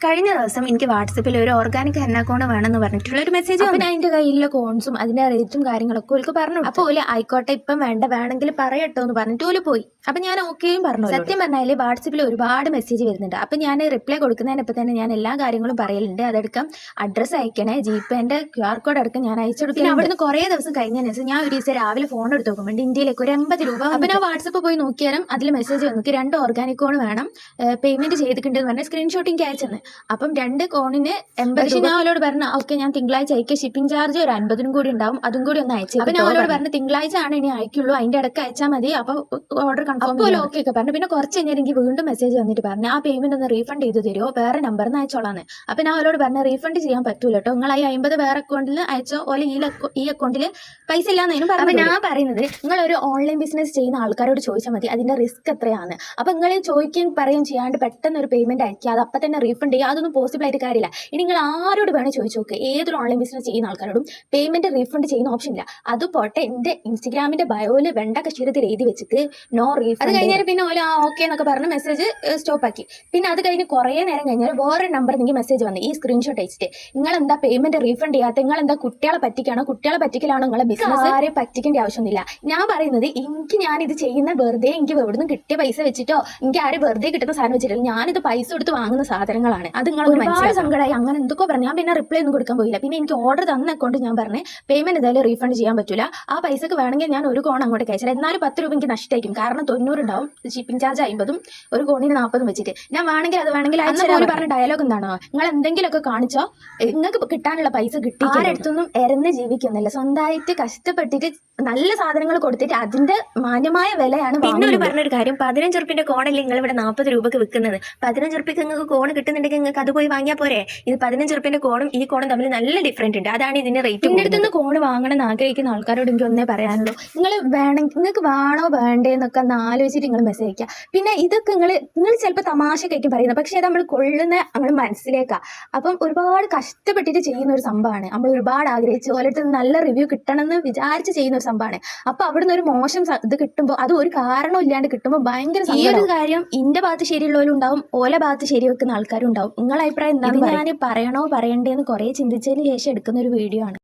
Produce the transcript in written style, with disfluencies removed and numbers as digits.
കഴിഞ്ഞ ദിവസം എനിക്ക് വാട്സപ്പിൽ ഒരു ഓർഗാനിക് ഹെന്ന അക്കൗണ്ട് വേണമെന്ന് പറഞ്ഞിട്ടുള്ള ഒരു മെസ്സേജ് അപ്പം ഞാൻ എൻ്റെ കയ്യിലുള്ള കോൺസും അതിൻ്റെ റേറ്റും കാര്യങ്ങളൊക്കെ ഓൾക്ക് പറഞ്ഞു. അപ്പോൾ ഓല് ആയിക്കോട്ടെ ഇപ്പം വേണമെങ്കിൽ പറയട്ടോ എന്ന് പറഞ്ഞിട്ട് ഓല് പോയി. അപ്പം ഞാൻ ഓക്കെയും പറഞ്ഞു. സത്യം പറഞ്ഞാൽ വാട്സപ്പിൽ ഒരുപാട് മെസ്സേജ് വരുന്നുണ്ട്. അപ്പം ഞാൻ റിപ്ലൈ കൊടുക്കുന്നതിനൊപ്പം തന്നെ ഞാൻ എല്ലാ കാര്യങ്ങളും പറയലുണ്ട്. അതെടുക്കാം അഡ്രസ്സ് അയക്കണേ, ജിപേൻ്റെ QR കോഡ് അടക്കം ഞാൻ അയച്ചു കൊടുക്കും. പിന്നെ അവിടുന്ന് കുറേ ദിവസം കഴിഞ്ഞതിന് ശേഷം ഞാൻ ഒരു ദിവസം രാവിലെ ഫോൺ എടുത്ത് നോക്കുമ്പോൾ ഇന്ത്യയിലേക്ക് ഒരു 80 രൂപ. അപ്പം ഞാൻ വാട്സപ്പ് പോയി നോക്കിയാലും അതിൽ മെസ്സേജ് വന്നു 2 ഓർഗാനിക് കോൺ വേണം, പേയ്മെന്റ് ചെയ്തിട്ടുണ്ടെന്ന് പറഞ്ഞാൽ സ്ക്രീൻഷോട്ട് എനിക്ക് അയച്ചെന്ന്. അപ്പം 2 കോണിന് 80. പക്ഷേ ഞാൻ അവരോട് പറഞ്ഞു ഓക്കെ ഞാൻ തിങ്കളാഴ്ച അയക്കുക, ഷിപ്പിംഗ് ചാർജ് ഒരു 50 കൂടി ഉണ്ടാവും, അതും കൂടി ഒന്ന് അയച്ചു. അപ്പം ഞാൻ അവരോട് പറഞ്ഞു തിങ്കളാഴ്ച ആണ് ഇനി അയക്കുള്ളൂ, അതിന്റെ ഇടയ്ക്ക് അയച്ചാൽ മതി, അപ്പൊ ഓർഡർ കൺഫേം ഓക്കെ ഒക്കെ പറഞ്ഞു. പിന്നെ കുറച്ച് കഴിഞ്ഞാൽ എനിക്ക് വീണ്ടും മെസ്സേജ് വന്നിട്ട് പറഞ്ഞു ആ പേയ്മെന്റ് ഒന്ന് റീഫണ്ട് ചെയ്ത് തരുമോ, വേറെ നമ്പറിന് അയച്ചോളാന്ന്. അപ്പം ഞാൻ അവരോട് പറഞ്ഞു റീഫണ്ട് ചെയ്യാൻ പറ്റൂല കേട്ടോ, നിങ്ങൾ ഈ 50 വേറെ അക്കൗണ്ടിൽ അയച്ചോ, ഓലെ ഈ അക്കൗണ്ടിൽ പൈസ ഇല്ലാന്നതിനും പറഞ്ഞു. അപ്പം ഞാൻ പറയുന്നത് നിങ്ങൾ ഒരു ഓൺലൈൻ ബിസിനസ് ചെയ്യുന്ന ആൾക്കാരോട് ചോദിച്ചാൽ മതി അതിന്റെ റിസ്ക് എത്രയാണ്. അപ്പൊ നിങ്ങൾ ചോദിക്കുകയും പറയുകയും ചെയ്യാണ്ട് പെട്ടെന്ന് ഒരു പേയ്മെന്റ് അയക്കുക, അത് അപ്പം തന്നെ റീഫണ്ട് ചെയ്യുക, അതൊന്നും പോസിബിൾ ആയിട്ട് കാര്യമില്ല. ഇനി നിങ്ങൾ ആരോട് വേണേൽ ചോദിച്ചു നോക്കുക, ഏതൊരു ഓൺലൈൻ ബിസിനസ് ചെയ്യുന്ന ആൾക്കാരോടും പേയ്മെന്റ് റീഫണ്ട് ചെയ്യുന്ന ഓപ്ഷൻ ഇല്ല. അത് പോട്ടെ എന്റെ ഇൻസ്റ്റഗ്രാമിന്റെ ബയോയില് വെണ്ട കക്ഷീരത്തിൽ എഴുതി വെച്ചിട്ട് നോ റീഫണ്ട്. അത് കഴിഞ്ഞാൽ പിന്നെ ഓല ഓക്കെ എന്നൊക്കെ പറഞ്ഞ് മെസ്സേജ് സ്റ്റോപ്പ് ആക്കി. പിന്നെ അത് കഴിഞ്ഞ് കുറേ നേരം കഴിഞ്ഞാൽ വേറെ നമ്പർ നിങ്ങൾക്ക് മെസ്സേജ് വന്നു ഈ സ്ക്രീൻഷോട്ട് അയച്ചിട്ട്, നിങ്ങൾ എന്താ പേയ്മെന്റ് റീഫണ്ട് ചെയ്യാത്ത, നിങ്ങൾ എന്താ കുട്ടികളെ പറ്റിക്കാണോ, കുട്ടികളെ പറ്റിക്കലാണോ നിങ്ങളെ ബിസിനസ്, ആരെ പറ്റിക്കേണ്ട ആവശ്യമൊന്നുമില്ല. ഞാൻ പറയുന്നത് ഞാൻ ഇത് ചെയ്യുന്ന വെറുതെ എനിക്ക് എവിടുന്ന് കിട്ടിയ പൈസ വെച്ചിട്ടോ എനിക്ക് ആരും വെറുതെ കിട്ടുന്ന സാധനം വെച്ചിട്ടില്ല, ഞാനിത് പൈസ കൊടുത്ത് വാങ്ങുന്ന സാധനങ്ങളാണ്. അത് നിങ്ങൾ ഒരുപാട് സങ്കടമായി അങ്ങനെ എന്തൊക്കെ പറഞ്ഞു. ഞാൻ പിന്നെ റിപ്ലൈ ഒന്നും കൊടുക്കാൻ പോയില്ല. പിന്നെ എനിക്ക് ഓർഡർ തന്ന അക്കൗണ്ട് ഞാൻ പറഞ്ഞേ പേയ്മെന്റ് എന്തായാലും റീഫണ്ട് ചെയ്യാൻ പറ്റില്ല, ആ പൈസക്ക് വേണമെങ്കിൽ ഞാൻ ഒരു കോൺ അങ്ങോട്ട് അയച്ചാൽ എന്നാലും 10 രൂപ എനിക്ക് നഷ്ടമായിരിക്കും, കാരണം 90 ഉണ്ടാവും, ഷിപ്പിംഗ് ചാർജ് 50, ഒരു കോണിന് 40 വെച്ചിട്ട്. ഞാൻ വേണമെങ്കിൽ അത് വേണമെങ്കിൽ അയച്ചാൽ പറഞ്ഞ ഡയലോഗ് എന്താണോ, നിങ്ങൾ എന്തെങ്കിലുമൊക്കെ കാണിച്ചോ, നിങ്ങൾക്ക് കിട്ടാനുള്ള പൈസ കിട്ടി. ആരെടുത്തൊന്നും എരന്ന് ജീവിക്കുന്നില്ല, സ്വന്തമായിട്ട് കഷ്ടപ്പെട്ടിട്ട് നല്ല സാധനങ്ങൾ കൊടുത്തിട്ട് അതിന്റെ മാന്യമായ വിലയാണ്. പിന്നെ ഒരു പറഞ്ഞൊരു കാര്യം, 15 റുപ്യന്റെ കോണല്ലേ നിങ്ങൾ ഇവിടെ 40 രൂപക്ക് വിൽക്കുന്നത്. 15 റുപ്യക്ക് നിങ്ങൾക്ക് കോൺ കിട്ടുന്നുണ്ടെങ്കിൽ നിങ്ങൾക്ക് അത് പോയി വാങ്ങിയാൽ പോരെ. ഇത് 15 റുപ്യന്റെ കോണും ഈ കോണും തമ്മിൽ നല്ല ഡിഫറൻറ്റ് ഉണ്ട്, അതാണ് ഇതിന്റെ റേറ്റ്. പിന്നെ അടുത്തുനിന്ന് കോണ് വാങ്ങണം എന്ന് ആഗ്രഹിക്കുന്ന ആൾക്കാരോട് എനിക്ക് ഒന്നേ പറയാനുള്ളൂ, നിങ്ങൾ നിങ്ങൾക്ക് വേണോ വേണ്ടേ എന്നൊക്കെ ഒന്ന് ആലോചിച്ചിട്ട് നിങ്ങൾ മെസ്സേജ് അയക്കുക. പിന്നെ ഇതൊക്കെ നിങ്ങൾ ചിലപ്പോൾ തമാശക്കായിരിക്കും പറയുന്നത്, പക്ഷേ അത് നമ്മൾ കൊള്ളുന്ന നമ്മൾ മനസ്സിലേക്കാണ്. അപ്പം ഒരുപാട് കഷ്ടപ്പെട്ടിട്ട് ചെയ്യുന്ന ഒരു സംഭവമാണ്, നമ്മൾ ഒരുപാട് ആഗ്രഹിച്ച് ഓരോരുത്തർ നല്ല റിവ്യൂ കിട്ടണം എന്ന് വിചാരിച്ച് ചെയ്യുന്ന ഒരു സംഭവമാണ്. അപ്പൊ അവിടുന്ന് ഒരു മോശം ഇത് കിട്ടുമ്പോൾ, അത് ഒരു കാരണവും ഇല്ലാണ്ട് കിട്ടുമ്പോൾ ഭയങ്കര ഈ ഒരു കാര്യം ഇന്റെ ഭാഗത്ത് ശരിയുള്ളവരും ഉണ്ടാവും, ഓല ഭാഗത്ത് ശരി വെക്കുന്ന ആൾക്കാരും ഉണ്ടാവും. നിങ്ങളെ അഭിപ്രായം എന്താണ്? ഞാൻ പറയണോ പറയണ്ടേന്ന് കുറെ ചിന്തിച്ചതിന് ശേഷം എടുക്കുന്ന ഒരു വീഡിയോ ആണ്.